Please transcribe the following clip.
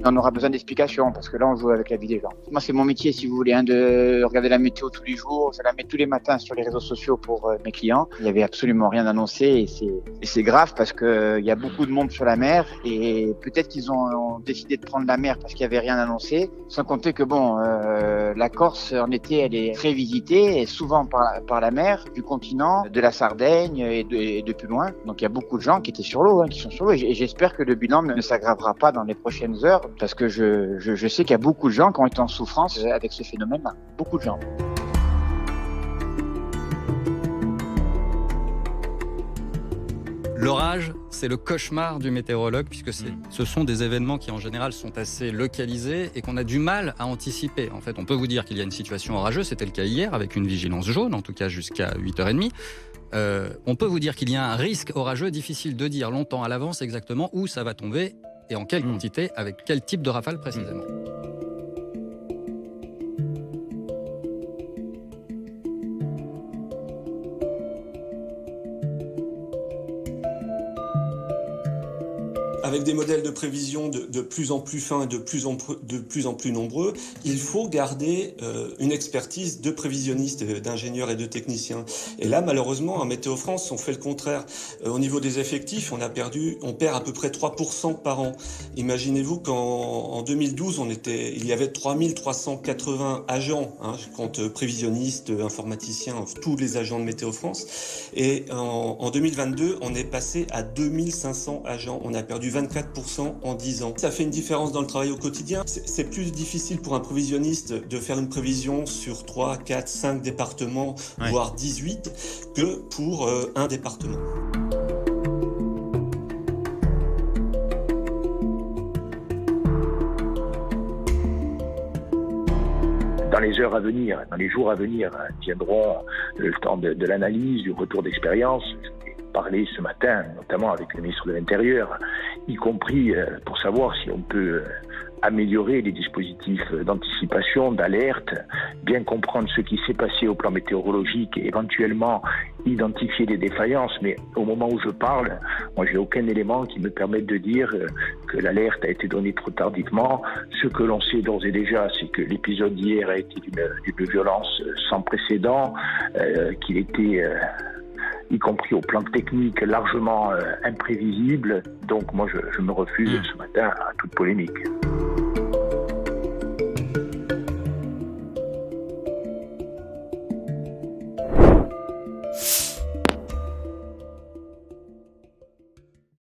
On aura besoin d'explications parce que là, on joue avec la vie des gens. Moi, c'est mon métier, si vous voulez, de regarder la météo tous les jours. Je la mets tous les matins sur les réseaux sociaux pour mes clients. Il n'y avait absolument rien annoncé et c'est grave parce qu'il y a beaucoup de monde sur la mer et peut-être qu'ils ont décidé de prendre la mer parce qu'il n'y avait rien annoncé. Sans compter que la Corse, en été, elle est très visitée et souvent par la mer du continent, de la Sardaigne et de plus loin. Donc, il y a beaucoup de gens qui étaient sur l'eau, qui sont sur l'eau et j'espère que le bilan ne s'aggravera pas dans les prochaines heures parce que je sais qu'il y a beaucoup de gens qui ont été en souffrance avec ce phénomène-là. Beaucoup de gens. L'orage, c'est le cauchemar du météorologue puisque ce sont des événements qui en général sont assez localisés et qu'on a du mal à anticiper. En fait, on peut vous dire qu'il y a une situation orageuse, c'était le cas hier avec une vigilance jaune, en tout cas jusqu'à 8h30. On peut vous dire qu'il y a un risque orageux, difficile de dire longtemps à l'avance exactement où ça va tomber et en quelle quantité, avec quel type de rafale précisément. Avec des modèles de prévision de plus en plus fins et de plus en plus nombreux, il faut garder une expertise de prévisionnistes, d'ingénieurs et de techniciens. Et là, malheureusement, à Météo France, on fait le contraire. Au niveau des effectifs, on perd à peu près 3% par an. Imaginez-vous qu'en 2012, il y avait 3380 agents, je compte prévisionnistes, informaticiens, tous les agents de Météo France. Et en 2022, on est passé à 2500 agents. On a perdu 24% en 10 ans. Ça fait une différence dans le travail au quotidien. C'est plus difficile pour un prévisionniste de faire une prévision sur 3, 4, 5 départements, voire 18, que pour un département. Dans les heures à venir, dans les jours à venir, viendront le temps de l'analyse, du retour d'expérience. Parlé ce matin, notamment avec le ministre de l'Intérieur, y compris pour savoir si on peut améliorer les dispositifs d'anticipation, d'alerte, bien comprendre ce qui s'est passé au plan météorologique et éventuellement identifier des défaillances. Mais au moment où je parle, moi j'ai aucun élément qui me permette de dire que l'alerte a été donnée trop tardivement. Ce que l'on sait d'ores et déjà, c'est que l'épisode d'hier a été d'une violence sans précédent, qu'il était y compris au plan technique, largement imprévisible. Donc moi, je me refuse ce matin à toute polémique.